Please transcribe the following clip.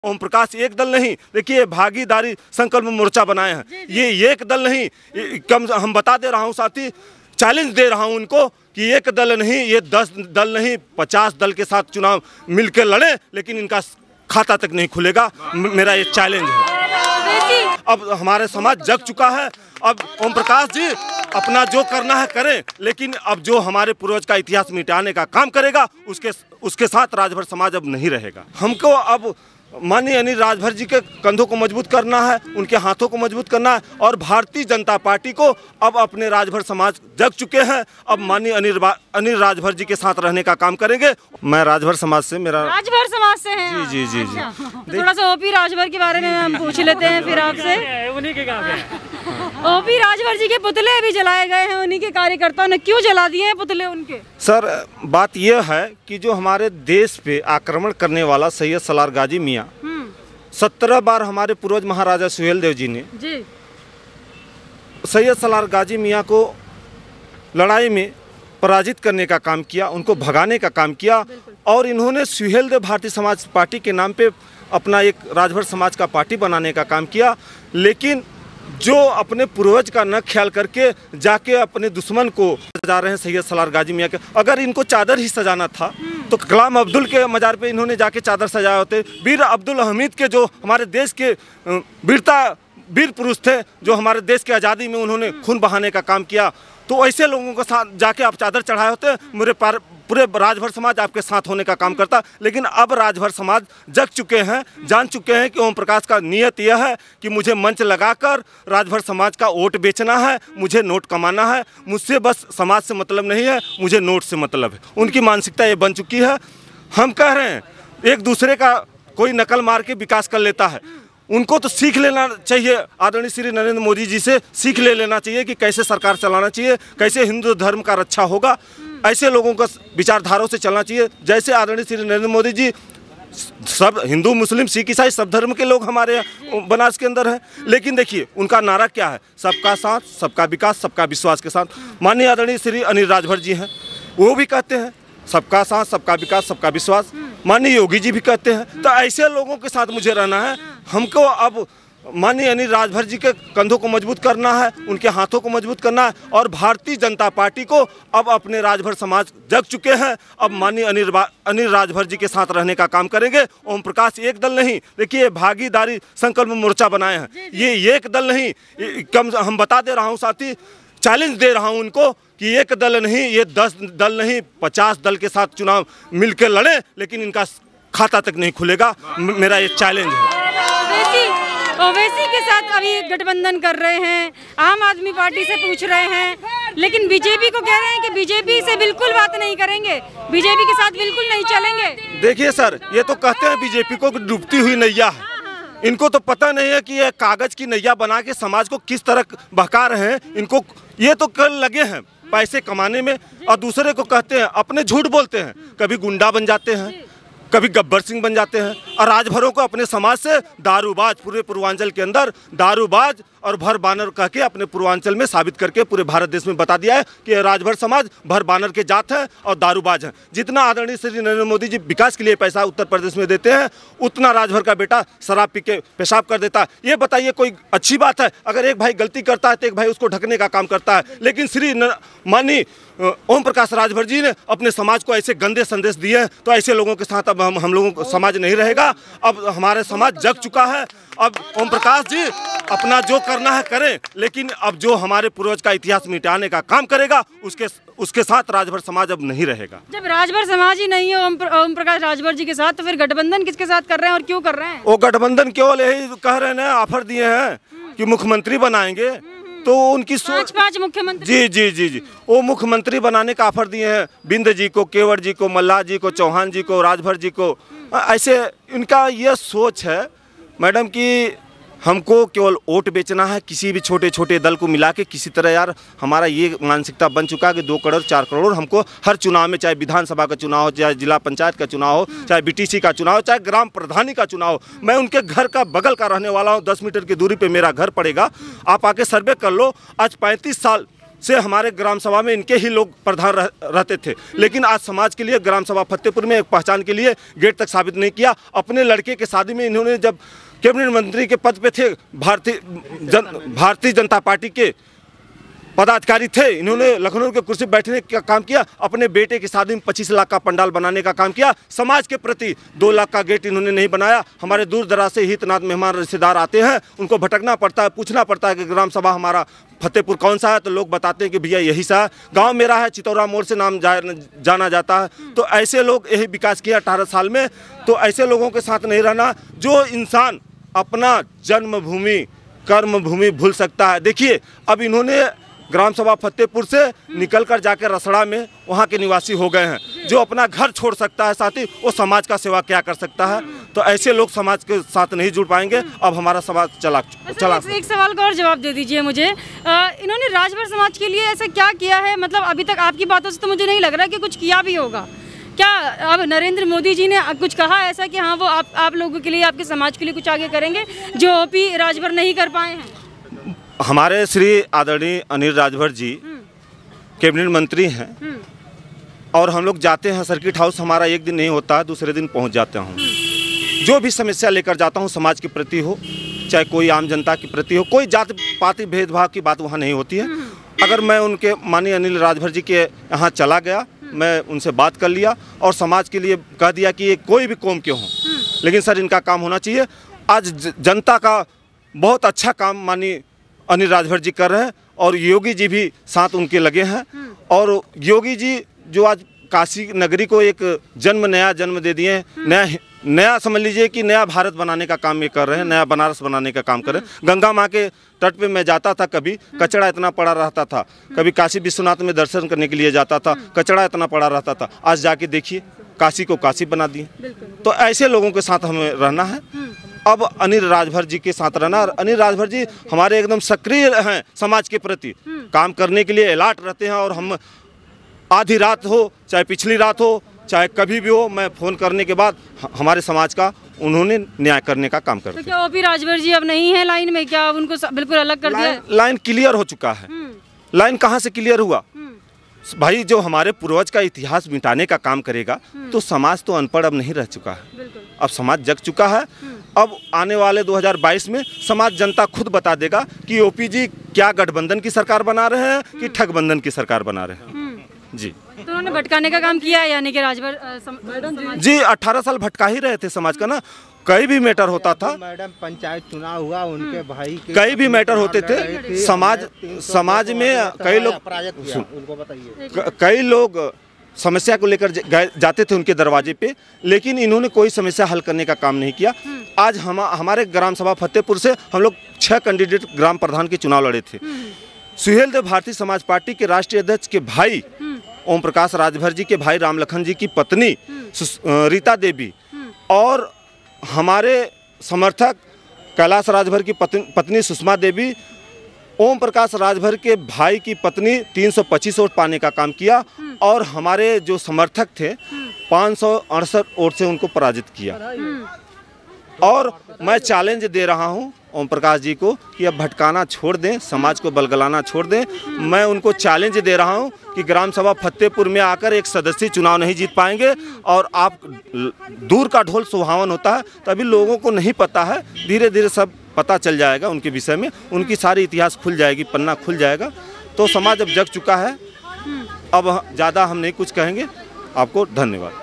ओम प्रकाश एक दल नहीं, देखिए भागीदारी संकल्प मोर्चा बनाए हैं, ये एक दल नहीं, कम हम बता दे रहा हूँ साथी, चैलेंज दे रहा हूँ उनको कि एक दल नहीं, ये 10 दल नहीं 50 दल के साथ चुनाव मिलकर लड़े, लेकिन इनका खाता तक नहीं खुलेगा। मेरा ये चैलेंज है। अब हमारे समाज जग चुका है, अब ओम प्रकाश जी अपना जो करना है करें, लेकिन अब जो हमारे पूर्वज का इतिहास मिटाने का काम करेगा उसके साथ राजभर समाज अब नहीं रहेगा। हमको अब माननीय अनिल राजभर जी के कंधों को मजबूत करना है, उनके हाथों को मजबूत करना है, और भारतीय जनता पार्टी को अब अपने राजभर समाज जग चुके हैं, अब माननीय अनिल राजभर जी के साथ रहने का काम करेंगे। मैं राजभर समाज से, मेरा राजभर समाज से हैं। जी जी जी जी। तो थोड़ा सा ओपी राजभर के बारे में हम पूछ लेते हैं फिर आपसे। उन्हीं के काम है। ओपी राजभर जी के पुतले भी जलाए गए हैं, उन्हीं के कार्यकर्ताओं ने क्यों जला दिए हैं पुतले उनके? सर बात यह है कि जो हमारे देश पे आक्रमण करने वाला सैयद सलार गाजी मियाँ 17 बार हमारे पूर्वज महाराजा सुहेलदेव जी ने सैयद सलार गाजी मियाँ को लड़ाई में पराजित करने का काम किया, उनको भगाने का काम किया, और इन्होंने सुहेलदेव भारतीय समाज पार्टी के नाम पे अपना एक राजभर समाज का पार्टी बनाने का काम किया। लेकिन जो अपने पूर्वज का न ख्याल करके जाके अपने दुश्मन को सजा रहे हैं सैयद सलार गाजी मियाँ के। अगर इनको चादर ही सजाना था तो कलाम अब्दुल के मज़ार पे इन्होंने जाके चादर सजाए होते। वीर अब्दुल हमीद के जो हमारे देश के वीर पुरुष थे, जो हमारे देश की आज़ादी में उन्होंने खून बहाने का काम किया, तो ऐसे लोगों के साथ जाके आप चादर चढ़ाए होते, मेरे पूरे राजभर समाज आपके साथ होने का काम करता। लेकिन अब राजभर समाज जग चुके हैं, जान चुके हैं कि ओम प्रकाश का नियत यह है कि मुझे मंच लगाकर राजभर समाज का वोट बेचना है, मुझे नोट कमाना है, मुझसे बस समाज से मतलब नहीं है, मुझे नोट से मतलब है। उनकी मानसिकता ये बन चुकी है। हम कह रहे हैं एक दूसरे का कोई नकल मार के विकास कर लेता है, उनको तो सीख लेना चाहिए, आदरणीय श्री नरेंद्र मोदी जी से सीख लेना चाहिए कि कैसे सरकार चलाना चाहिए, कैसे हिंदू धर्म का रक्षा होगा। ऐसे लोगों का विचारधाराओं से चलना चाहिए। जैसे आदरणीय श्री नरेंद्र मोदी जी, सब हिंदू मुस्लिम सिख ईसाई सब धर्म के लोग हमारे बनारस के अंदर हैं, लेकिन देखिए उनका नारा क्या है, सबका साथ सबका विकास सबका विश्वास के साथ। माननीय आदरणीय श्री अनिल राजभर जी हैं, वो भी कहते हैं सबका साथ सबका विकास सबका विश्वास। माननीय योगी जी भी कहते हैं। तो ऐसे लोगों के साथ मुझे रहना है। हमको अब माननीय अनिल राजभर जी के कंधों को मजबूत करना है, उनके हाथों को मजबूत करना है, और भारतीय जनता पार्टी को अब अपने राजभर समाज जग चुके हैं, अब माननीय अनिल राजभर जी के साथ रहने का काम करेंगे। ओम प्रकाश एक दल नहीं, देखिए भागीदारी संकल्प मोर्चा बनाए हैं, ये एक दल नहीं, कम हम बता दे रहा हूँ साथी, चैलेंज दे रहा हूँ उनको कि एक दल नहीं, ये 10 दल नहीं 50 दल के साथ चुनाव मिलकर लड़े, लेकिन इनका खाता तक नहीं खुलेगा। मेरा ये चैलेंज है। ओवैसी के साथ अभी गठबंधन कर रहे हैं, आम आदमी पार्टी से पूछ रहे हैं, लेकिन बीजेपी को कह रहे हैं कि बीजेपी से बिल्कुल बात नहीं करेंगे, बीजेपी के साथ बिल्कुल नहीं चलेंगे। देखिए सर, ये तो कहते हैं बीजेपी को डूबती हुई नैया है, इनको तो पता नहीं है कि ये कागज की नैया बना के समाज को किस तरह बहका रहे हैं। इनको ये तो कल लगे हैं पैसे कमाने में, और दूसरे को कहते हैं, अपने झूठ बोलते हैं, कभी गुंडा बन जाते हैं, कभी गब्बर सिंह बन जाते हैं, और राजभरों को अपने समाज से दारूबाज, पूरे पूर्वांचल के अंदर दारूबाज और भर बानर कह के अपने पूर्वांचल में साबित करके पूरे भारत देश में बता दिया है कि राजभर समाज भर बानर के जात है और दारूबाज है। जितना आदरणीय श्री नरेंद्र मोदी जी विकास के लिए पैसा उत्तर प्रदेश में देते हैं, उतना राजभर का बेटा शराब पी के पेशाब कर देता है। ये बताइए कोई अच्छी बात है? अगर एक भाई गलती करता है तो एक भाई उसको ढकने का काम करता है, लेकिन श्री माननीय ओम प्रकाश राजभर जी ने अपने समाज को ऐसे गंदे संदेश दिए हैं, तो ऐसे लोगों के साथ अब हम लोगों को समाज नहीं रहेगा। अब हमारे समाज जग चुका है। अब ओम प्रकाश जी अपना जो करना है करें, लेकिन अब जो हमारे पूर्वज का इतिहास मिटाने का काम करेगा उसके साथ राजभर समाज अब नहीं रहेगा। जब राजभर समाज ही नहीं है ओम प्रकाश राजभर जी के साथ, तो फिर गठबंधन किसके साथ कर रहे हैं और क्यों कर रहे हैं? वो गठबंधन केवल यही कह रहे हैं, ऑफर दिए हैं कि मुख्यमंत्री बनाएंगे, तो उनकी पांच मुख्यमंत्री, जी जी जी जी, वो मुख्यमंत्री बनाने का ऑफर दिए हैं बिंद जी को, केवट जी को, मल्लाह जी को, चौहान जी को, राजभर जी को। ऐसे इनका ये सोच है मैडम कि हमको केवल वोट बेचना है, किसी भी छोटे छोटे दल को मिला के किसी तरह। यार हमारा ये मानसिकता बन चुका है कि 2 करोड़ 4 करोड़ हमको हर चुनाव में, चाहे विधानसभा का चुनाव हो, चाहे जिला पंचायत का चुनाव हो, चाहे बीटीसी का चुनाव हो, चाहे ग्राम प्रधानी का चुनाव हो। मैं उनके घर का बगल का रहने वाला हूँ, 10 मीटर की दूरी पे मेरा घर पड़ेगा। आप आके सर्वे कर लो। आज से हमारे ग्राम सभा में इनके ही लोग प्रधान रहते थे, लेकिन आज समाज के लिए ग्राम सभा फतेहपुर में एक पहचान के लिए गेट तक साबित नहीं किया। अपने लड़के के शादी में इन्होंने, जब कैबिनेट मंत्री के पद पे थे, भारतीय जनता पार्टी के पदाधिकारी थे, इन्होंने लखनऊ के कुर्सी बैठने का काम किया। अपने बेटे की शादी में 25 लाख का पंडाल बनाने का काम किया। समाज के प्रति 2 लाख का गेट इन्होंने नहीं बनाया। हमारे दूर दराज से हितनाथ मेहमान रिश्तेदार आते हैं, उनको भटकना पड़ता है, पूछना पड़ता है कि ग्राम सभा हमारा फतेहपुर कौन सा है, तो लोग बताते हैं कि भैया यही सा है, गांव मेरा है, चितौरा मोड़ से नाम जाना जाता है। तो ऐसे लोग यही विकास किया 18 साल में। तो ऐसे लोगों के साथ नहीं रहना। जो इंसान अपना जन्मभूमि कर्मभूमि भूल सकता है। देखिए, अब इन्होंने ग्राम सभा फतेहपुर से निकलकर जाकर रसड़ा में वहाँ के निवासी हो गए हैं। जो अपना घर छोड़ सकता है साथी, वो समाज का सेवा क्या कर सकता है। तो ऐसे लोग समाज के साथ नहीं जुड़ पाएंगे। अब हमारा समाज चला। एक सवाल का और जवाब दे दीजिए मुझे। इन्होंने राजभर समाज के लिए ऐसा क्या किया है? मतलब अभी तक आपकी बातों से तो मुझे नहीं लग रहा कि कुछ किया भी होगा। क्या अब नरेंद्र मोदी जी ने कुछ कहा ऐसा कि हाँ वो आप लोगों के लिए, आपके समाज के लिए कुछ आगे करेंगे जो ओपी राजभर नहीं कर पाए हैं? हमारे श्री आदरणीय अनिल राजभर जी कैबिनेट मंत्री हैं, और हम लोग जाते हैं सर्किट हाउस। हमारा एक दिन नहीं होता है, दूसरे दिन पहुंच जाता हूं। जो भी समस्या लेकर जाता हूं, समाज के प्रति हो, चाहे कोई आम जनता के प्रति हो, कोई जात पाति भेदभाव की बात वहां नहीं होती है। अगर मैं उनके माननीय अनिल राजभर जी के यहाँ चला गया, मैं उनसे बात कर लिया और समाज के लिए कह दिया कि ये कोई भी कौम के हों, लेकिन सर इनका काम होना चाहिए। आज जनता का बहुत अच्छा काम माननीय अनिल राजभर जी कर रहे हैं, और योगी जी भी साथ उनके लगे हैं। और योगी जी जो आज काशी नगरी को एक नया जन्म दे दिए, नया समझ लीजिए कि नया भारत बनाने का काम ये कर रहे हैं, नया बनारस बनाने का काम कर रहे हैं। गंगा माँ के तट पे मैं जाता था, कभी कचरा इतना पड़ा रहता था, कभी काशी विश्वनाथ में दर्शन करने के लिए जाता था, कचरा इतना पड़ा रहता था। आज जाके देखिए, काशी को काशी बना दिए। तो ऐसे लोगों के साथ हमें रहना है। अब अनिल राजभर जी के साथ रहना। और अनिल राजभर जी हमारे एकदम सक्रिय हैं, समाज के प्रति काम करने के लिए अलर्ट रहते हैं। और हम आधी रात हो, चाहे पिछली रात हो, चाहे कभी भी हो, मैं फ़ोन करने के बाद हमारे समाज का उन्होंने न्याय करने का काम करते हैं। तो क्या ओपी राजभर जी अब नहीं है लाइन में? क्या उनको बिल्कुल अलग कर दिया? लाइन क्लियर हो चुका है। लाइन कहाँ से क्लियर हुआ भाई? जो हमारे पूर्वज का इतिहास मिटाने का काम करेगा, तो समाज तो अनपढ़ अब नहीं रह चुका है। अब समाज जग चुका है। अब आने वाले 2022 में समाज जनता खुद बता देगा कि ओपी जी क्या गठबंधन की सरकार बना रहे हैं कि ठगबंधन की सरकार बना रहे हैं। जी, तो उन्होंने भटकाने का काम किया है, यानी कि राजभर जी 18 साल भटका ही रहे थे समाज का ना। कई भी मैटर होता था, मैडम पंचायत चुनाव हुआ, उनके भाई के कई भी मैटर होते थे समाज में। कई लोग, उनको बताइए, कई लोग समस्या को लेकर जाते थे उनके दरवाजे पे, लेकिन इन्होंने कोई समस्या हल करने का काम नहीं किया। आज हमारे ग्राम सभा फतेहपुर से हम लोग 6 कैंडिडेट ग्राम प्रधान के चुनाव लड़े थे। सुहेल देव भारतीय समाज पार्टी के राष्ट्रीय अध्यक्ष के भाई ओम प्रकाश राजभर जी के भाई राम लखन जी की पत्नी रीता देवी, और हमारे समर्थक कैलाश राजभर की पत्नी सुषमा देवी, ओम प्रकाश राजभर के भाई की पत्नी 325 वोट पाने का काम किया। और हमारे जो समर्थक थे 568 वोट से उनको पराजित किया। और मैं चैलेंज दे रहा हूं ओम प्रकाश जी को कि अब भटकाना छोड़ दें, समाज को बलगलाना छोड़ दें। मैं उनको चैलेंज दे रहा हूं कि ग्राम सभा फतेहपुर में आकर एक सदस्य चुनाव नहीं जीत पाएंगे। और आप दूर का ढोल सुहावन होता है, तभी लोगों को नहीं पता है, धीरे धीरे सब पता चल जाएगा उनके विषय में, उनकी सारी इतिहास खुल जाएगी, पन्ना खुल जाएगा। तो समाज अब जग चुका है। अब ज़्यादा हम नहीं कुछ कहेंगे। आपको धन्यवाद।